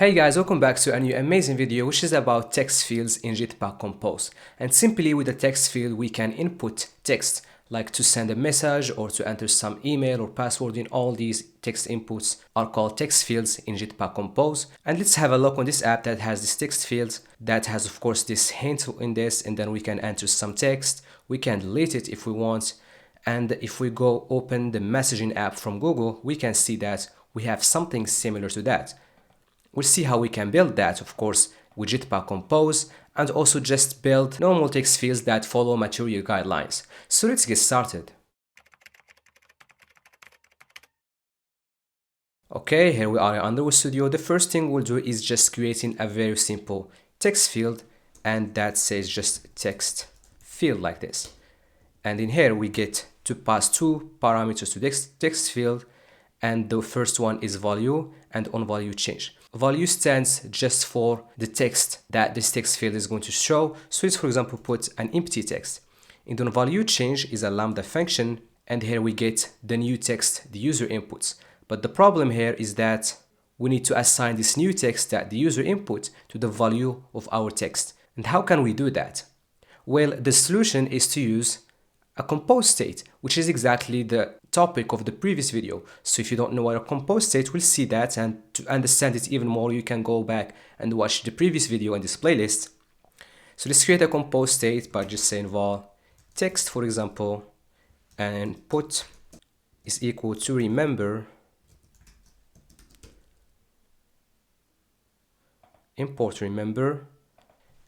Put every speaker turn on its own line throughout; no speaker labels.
Hey guys, welcome back to a new amazing video which is about text fields in Jetpack Compose. And simply with the text field we can input text like to send a message or to enter some email or password. In all these text inputs are called text fields in Jetpack Compose. And let's have a look on this app that has this text fields that has of course this hint in this, and then we can enter some text. We can delete it if we want. And if we go open the messaging app from Google, we can see that we have something similar to that. We'll see how we can build that, of course, with Jetpack Compose, and also just build normal text fields that follow material guidelines. So let's get started. Okay, here we are in Underwood Studio. The first thing we'll do is just creating a very simple text field, and that says just text field like this. And in here we get to pass two parameters to this text field, and the first one is value and on value change. Value stands just for the text that this text field is going to show. So let's for example put an empty text. And the value change is a lambda function, and here we get the new text the user inputs. But the problem here is that we need to assign this new text that the user input to the value of our text. And how can we do that? Well, the solution is to use a compose state, which is exactly the topic of the previous video. So if you don't know what a compose state, we'll see that, and to understand it even more you can go back and watch the previous video in this playlist. So let's create a compose state by just saying val text, for example, and put is equal to remember import remember,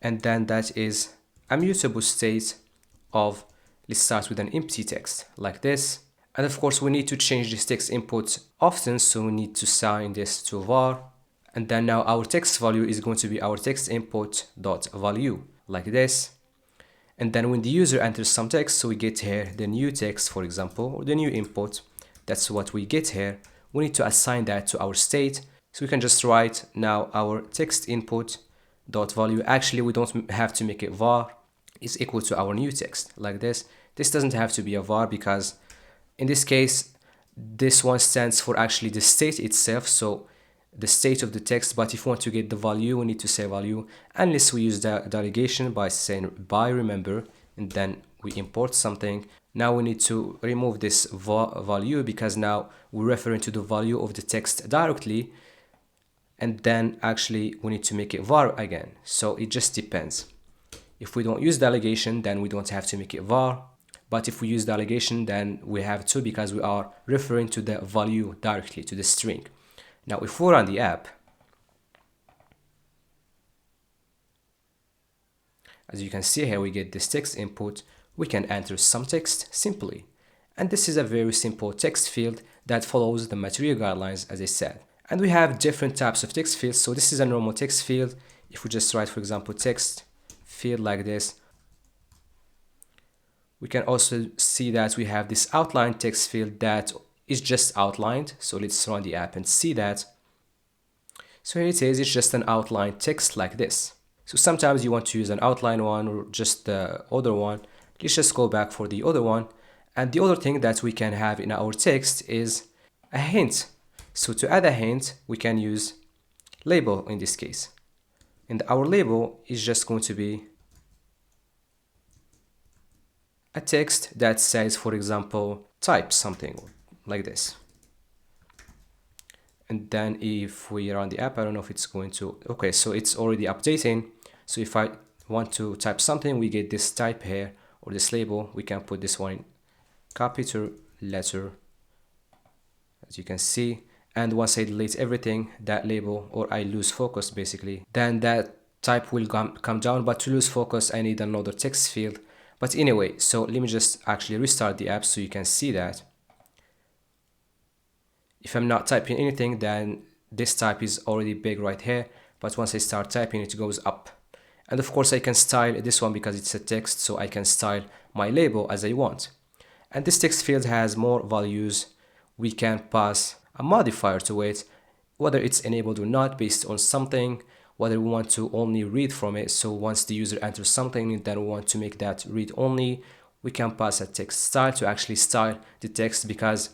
and then that is a mutable state of, let's start with an empty text like this. And of course we need to change this text input often, so we need to assign this to var. And then now our text value is going to be our text input dot value like this. And then when the user enters some text, so we get here the new text, for example, or the new input, that's what we get here. We need to assign that to our state. So we can just write now our text input dot value. Actually we don't have to make it var, is equal to our new text like this. This doesn't have to be a var because in this case this one stands for actually the state itself, so the state of the text. But if we want to get the value, we need to say value, unless we use the delegation by saying by remember, and then we import something. Now we need to remove this value because now we're referring to the value of the text directly, and then actually we need to make it var again. So it just depends. If we don't use delegation, then we don't have to make it var. But if we use delegation, then we have to, because we are referring to the value directly, to the string. Now if we run the app, as you can see here, we get this text input. We can enter some text simply. And this is a very simple text field that follows the material guidelines, as I said. And we have different types of text fields. So this is a normal text field. If we just write, for example, text field like this, we can also see that we have this outline text field that is just outlined. So let's run the app and see that. So here it is, it's just an outline text like this. So sometimes you want to use an outline one or just the other one. Let's just go back for the other one. And the other thing that we can have in our text is a hint. So to add a hint, we can use label in this case. And our label is just going to be a text that says, for example, type something like this. And then if we run the app, I don't know if it's going to, okay, so it's already updating. So if I want to type something, we get this type here, or this label. We can put this one in capital letter, as you can see. And once I delete everything, that label, or I lose focus basically, then that type will come down. But to lose focus, I need another text field. But anyway, so let me just actually restart the app so you can see that. If I'm not typing anything, then this type is already big right here. But once I start typing, it goes up. And of course I can style this one because it's a text, so I can style my label as I want. And this text field has more values. We can pass a modifier to it, whether it's enabled or not, based on something, whether we want to only read from it. So once the user enters something, then we want to make that read only, we can pass a text style to actually style the text, because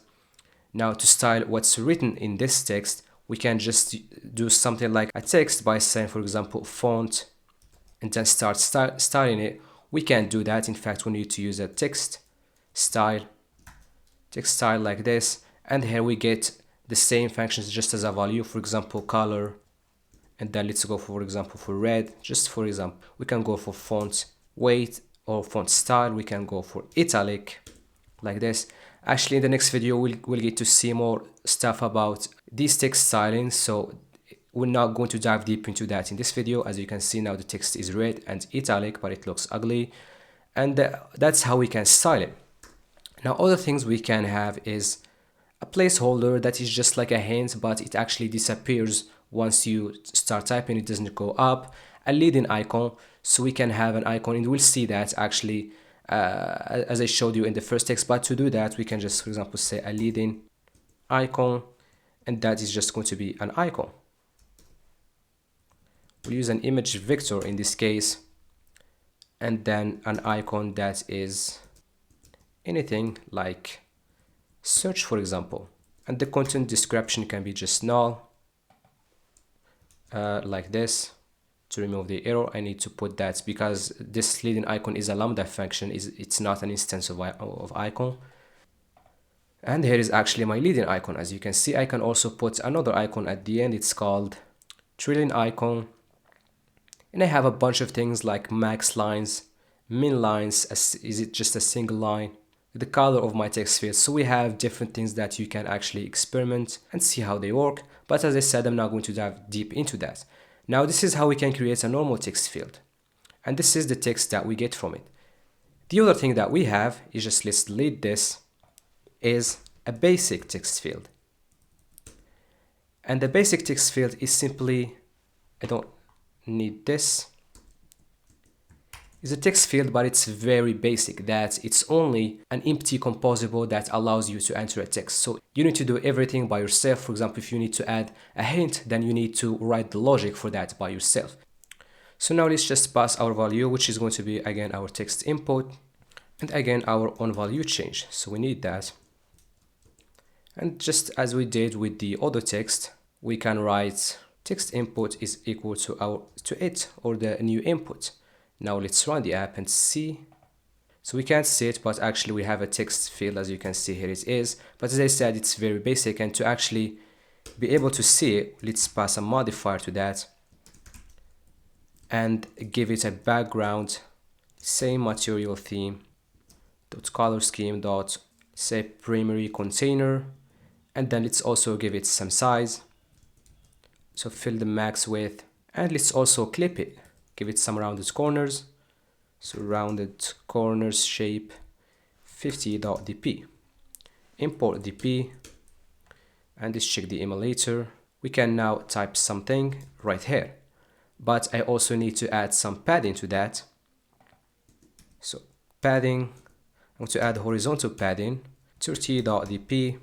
now to style what's written in this text, we can just do something like a text by saying, for example, font, and then start styling it. We can't do that. In fact, we need to use a text style like this, and here we get the same functions just as a value, for example, color, and then let's go for example for red. Just for example, we can go for font weight or font style. We can go for italic like this. Actually, in the next video we'll get to see more stuff about these text styling, so we're not going to dive deep into that in this video. As you can see now, the text is red and italic, but it looks ugly, and that's how we can style it. Now, other things we can have is a placeholder that is just like a hint, but it actually disappears once you start typing. It doesn't go up. A leading icon, so we can have an icon, and we'll see that actually as I showed you in the first text. But to do that, we can just, for example, say a leading icon, and that is just going to be an icon. We'll use an image vector in this case, and then an icon that is anything like search, for example, and the content description can be just null, like this. To remove the error, I need to put that because this leading icon is a lambda function, it's not an instance of icon. And here is actually my leading icon. As you can see, I can also put another icon at the end. It's called trailing icon, and I have a bunch of things like max lines, min lines, is it just a single line, the color of my text field. So we have different things that you can actually experiment and see how they work, but as I said, I'm not going to dive deep into that. Now, this is how we can create a normal text field, and this is the text that we get from it. The other thing that we have is, just let's delete this, is a basic text field. And the basic text field is simply, I don't need this, is a text field, but it's very basic, that it's only an empty composable that allows you to enter a text. So you need to do everything by yourself. For example, if you need to add a hint, then you need to write the logic for that by yourself. So now let's just pass our value, which is going to be again our text input, and again our own value change. So we need that. And just as we did with the other text, we can write text input is equal to it, or the new input. Now let's run the app and see. So we can't see it, but actually we have a text field. As you can see, here it is. But as I said, it's very basic, and to actually be able to see it, let's pass a modifier to that and give it a background, same material theme dot color scheme dot say primary container, and then let's also give it some size. So fill the max width, and let's also clip it. Give it some rounded corners. So rounded corners shape 50.dp. Import dp, and let's check the emulator. We can now type something right here, but I also need to add some padding to that. So padding, I'm going to add horizontal padding 30.dp,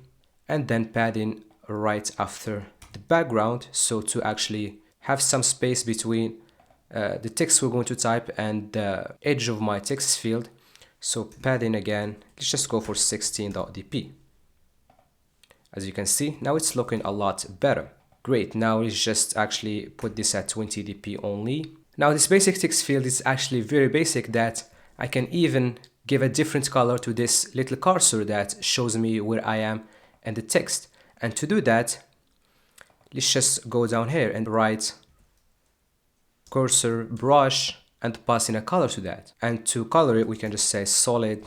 and then padding right after the background, so to actually have some space between the text we're going to type and the edge of my text field. So padding again, let's just go for 16.dp. As you can see, now it's looking a lot better. Great, now let's just actually put this at 20dp only. Now this basic text field is actually very basic, that I can even give a different color to this little cursor that shows me where I am in the text. And to do that, let's just go down here and write cursor brush and pass in a color to that. And to color it, we can just say solid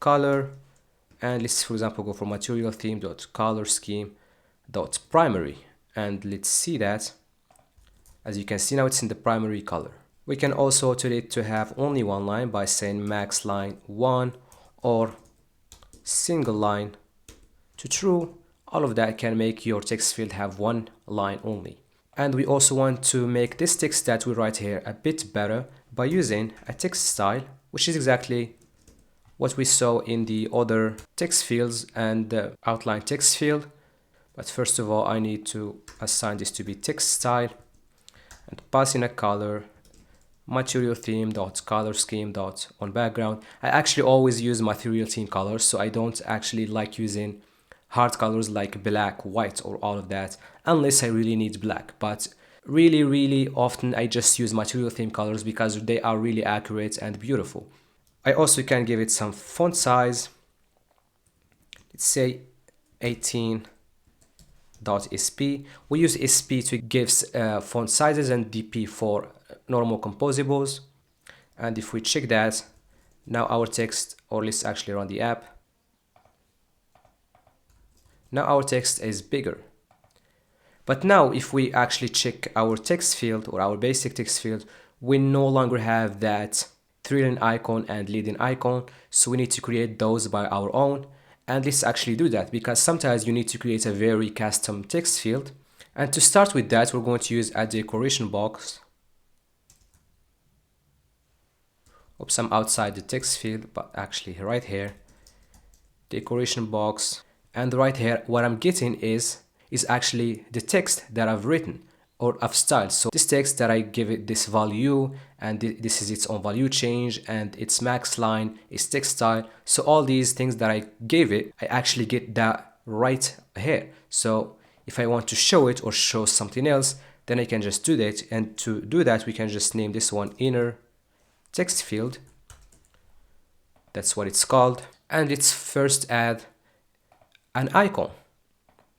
color, and let's, for example, go for material theme dot color scheme dot primary, and let's see that. As you can see, now it's in the primary color. We can also tell it to have only one line by saying max line 1 or single line to true. All of that can make your text field have one line only. And we also want to make this text that we write here a bit better by using a text style, which is exactly what we saw in the other text fields and the outline text field. But first of all, I need to assign this to be text style and pass in a color, material theme dot color scheme dot on background. I actually always use material theme colors, so I don't actually like using hard colors like black, white, or all of that. unless I really need black. But really often I just use material theme colors because they are really accurate and beautiful. I also can give it some font size. Let's say 18.sp. We use sp to give font sizes and dp for normal composables. And if we check that, now our text, or let's actually run the app. Now our text is bigger. But now if we actually check our text field or our basic text field, we no longer have that three-line icon and leading icon. So we need to create those by our own. And let's actually do that, because sometimes you need to create a very custom text field. And to start with that, we're going to use a decoration box. Oops, I'm outside the text field, but actually right here, decoration box. And right here, what I'm getting is actually the text that I've written or I've styled. So this text that I give it this value, and this is its own value change, and its max line, its text style. So all these things that I gave it, I actually get that right here. So if I want to show it or show something else, then I can just do that. And to do that, we can just name this one inner text field. That's what it's called. And let's first add an icon.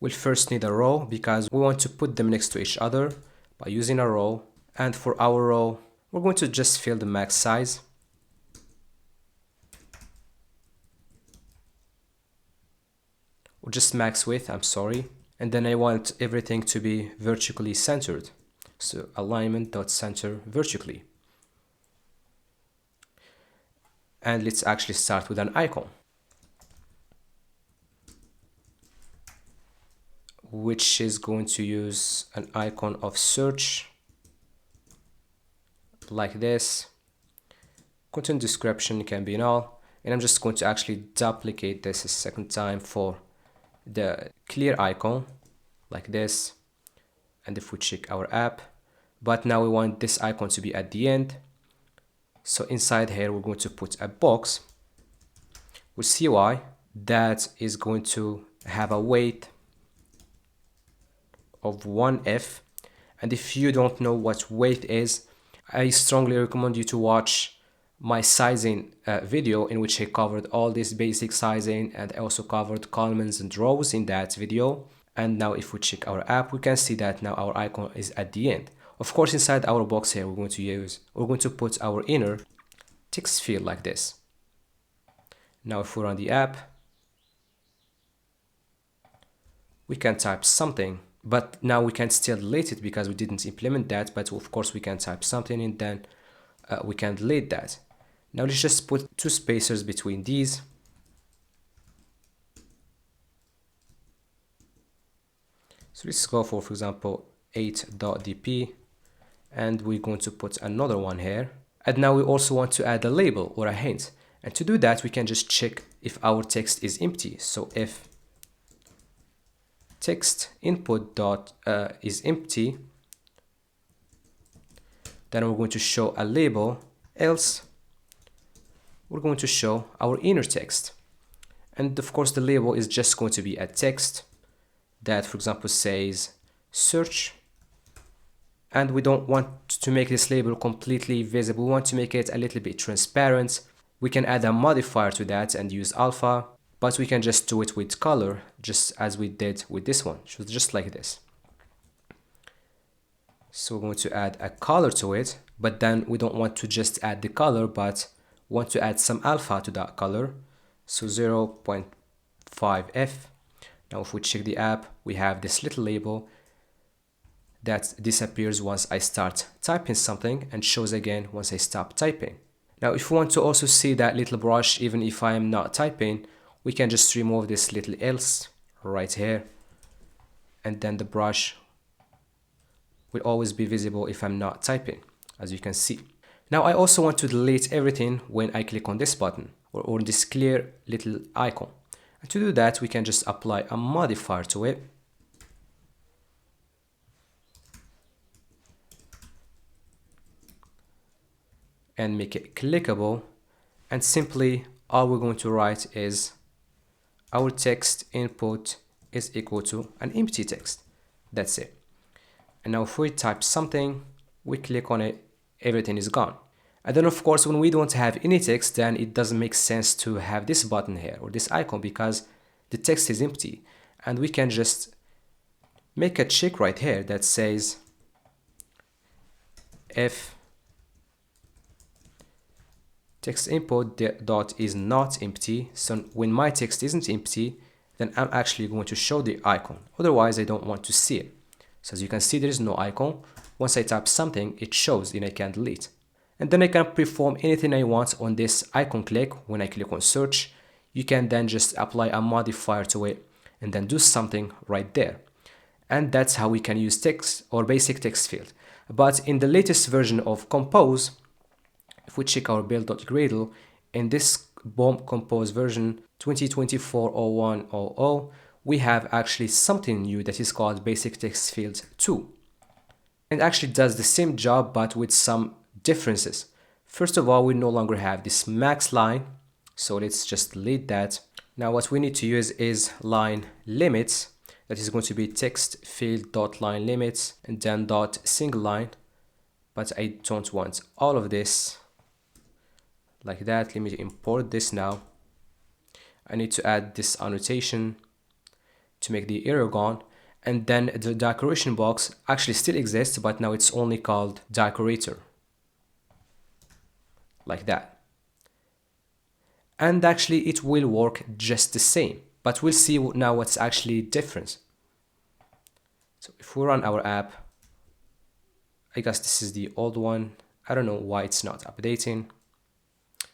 We'll first need a row because we want to put them next to each other by using a row. And for our row, we're going to just fill the max size. Or just max width, I'm sorry. And then I want everything to be vertically centered. So alignment.center vertically. And let's actually start with an icon, which is going to use an icon of search like this. Content description can be null, and I'm just going to actually duplicate this a second time for the clear icon like this. And if we check our app, but now we want this icon to be at the end. So inside here, we're going to put a box with CY that is going to have a weight of 1f. And if you don't know what weight is, I strongly recommend you to watch my sizing video, in which I covered all this basic sizing, and I also covered columns and rows in that video. And now if we check our app, we can see that now our icon is at the end. Of course, inside our box here, we're going to put our inner text field like this. Now if we run the app, we can type something, but now we can still delete it because we didn't implement that. But of course we can type something, and then we can delete that. Now let's just put two spacers between these. So let's go for example 8.dp, and we're going to put another one here. And now we also want to add a label or a hint. And to do that, we can just check if our text is empty. So if text input is empty, then we're going to show a label, else we're going to show our inner text. And of course the label is just going to be a text that, for example, says search. And we don't want to make this label completely visible. We want to make it a little bit transparent. We can add a modifier to that and use alpha, but we can just do it with color, just as we did with this one, just like this. So we're going to add a color to it, but then we don't want to just add the color, but want to add some alpha to that color. So 0.5f. Now if we check the app, we have this little label that disappears once I start typing something and shows again once I stop typing. Now if we want to also see that little brush even if I am not typing, we can just remove this little else right here, and then the brush will always be visible if I'm not typing, as you can see. Now I also want to delete everything when I click on this button or this clear little icon. And to do that, we can just apply a modifier to it. And make it clickable, and simply all we're going to write is our text input is equal to an empty text. That's it. And now if we type something, we click on it, everything is gone. And then of course, when we don't have any text, then it doesn't make sense to have this button here or this icon because the text is empty. And we can just make a check right here that says if text input dot is not empty, so when my text isn't empty, then I'm actually going to show the icon. Otherwise, I don't want to see it. So as you can see, there is no icon. Once I type something, it shows and I can delete. And then I can perform anything I want on this icon click. When I click on search, you can then just apply a modifier to it and then do something right there. And that's how we can use text or basic text field. But in the latest version of Compose, if we check our build.gradle, in this BOM Compose version 2024-0100, we have actually something new that is called BasicTextField2. It actually does the same job but with some differences. First of all, we no longer have this max line, so let's just delete that. Now what we need to use is line limits. That is going to be TextField.lineLimits and then .single line, but I don't want all of this like that. Let me import this now. I need to add this annotation to make the error gone, and then the decoration box actually still exists, but now it's only called decorator, like that. And actually it will work just the same, but we'll see now what's actually different. So if we run our app, I guess this is the old one. I don't know why it's not updating.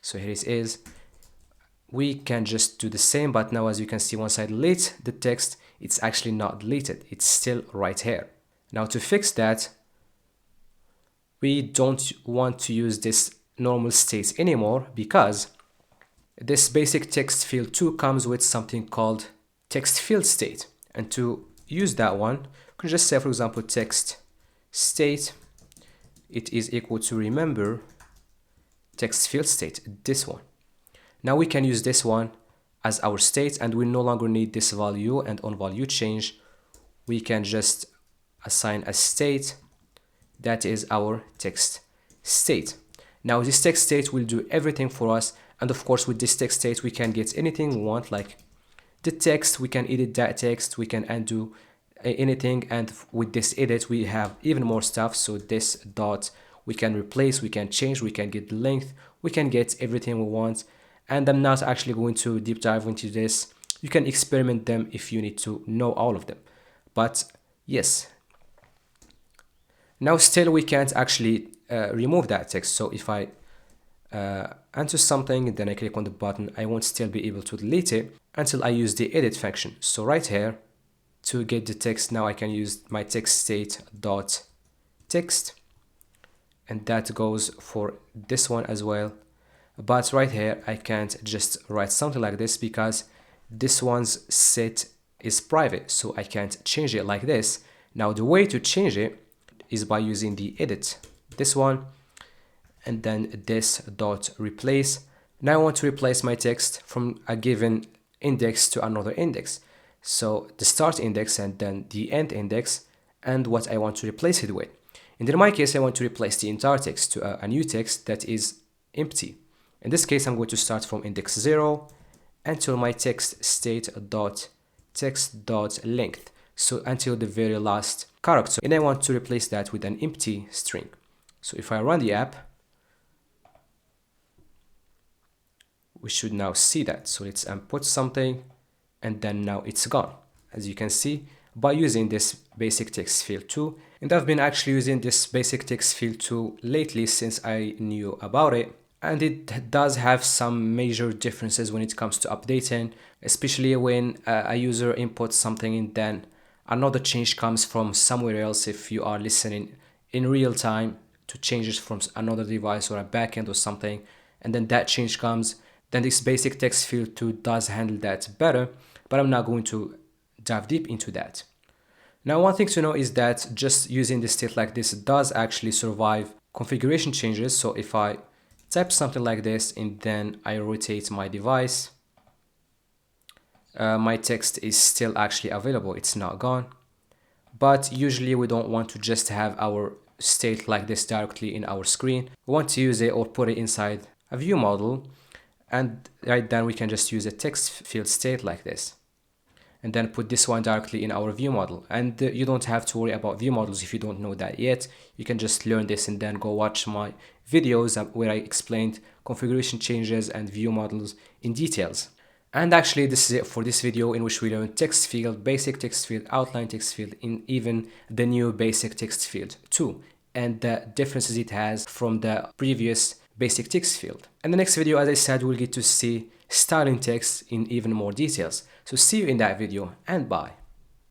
So here it is. We can just do the same, but now as you can see, once I delete the text, it's actually not deleted. It's still right here. Now to fix that, we don't want to use this normal state anymore because this BasicTextField2 comes with something called TextField state. And to use that one, we can just say, for example, text state, it is equal to remember TextField state, this one. Now we can use this one as our state and we no longer need this value, and on value change, we can just assign a state that is our text state. Now this text state will do everything for us, and of course with this text state we can get anything we want, like the text, we can edit that text, we can undo anything, and with this edit we have even more stuff. So this dot we can replace, we can change, we can get the length, we can get everything we want. And I'm not actually going to deep dive into this. You can experiment them if you need to know all of them. But yes, now still we can't actually remove that text. So if I enter something and then I click on the button, I won't still be able to delete it until I use the edit function. So right here, to get the text, now I can use my text state dot text, and that goes for this one as well. But right here, I can't just write something like this because this one's set is private, so I can't change it like this. Now the way to change it is by using the edit, this one, and then this dot replace. Now I want to replace my text from a given index to another index. So the start index and then the end index, and what I want to replace it with. And in my case, I want to replace the entire text to a new text that is empty. In this case, I'm going to start from index 0 until my text state dot text dot length. So until the very last character. And I want to replace that with an empty string. So if I run the app, we should now see that. So let's input something, and then now it's gone, as you can see, by using this BasicTextField2. And I've been actually using this BasicTextField2 lately since I knew about it. And it does have some major differences when it comes to updating, especially when a user inputs something and then another change comes from somewhere else. If you are listening in real time to changes from another device or a backend or something, and then that change comes, then this BasicTextField2 does handle that better, but I'm not going to dive deep into that. Now, one thing to know is that just using the state like this does actually survive configuration changes. So if I type something like this and then I rotate my device, my text is still actually available, it's not gone. but usually we don't want to just have our state like this directly in our screen. We want to use it or put it inside a view model, and right then we can just use a text field state like this, and then put this one directly in our view model. And you don't have to worry about view models if you don't know that yet. You can just learn this and then go watch my videos where I explained configuration changes and view models in details. And actually this is it for this video, in which we learned text field, basic text field, outline text field, in even the new basic text field 2, and the differences it has from the previous basic text field. In the next video, as I said, we'll get to see styling text in even more details. So see you in that video, and bye.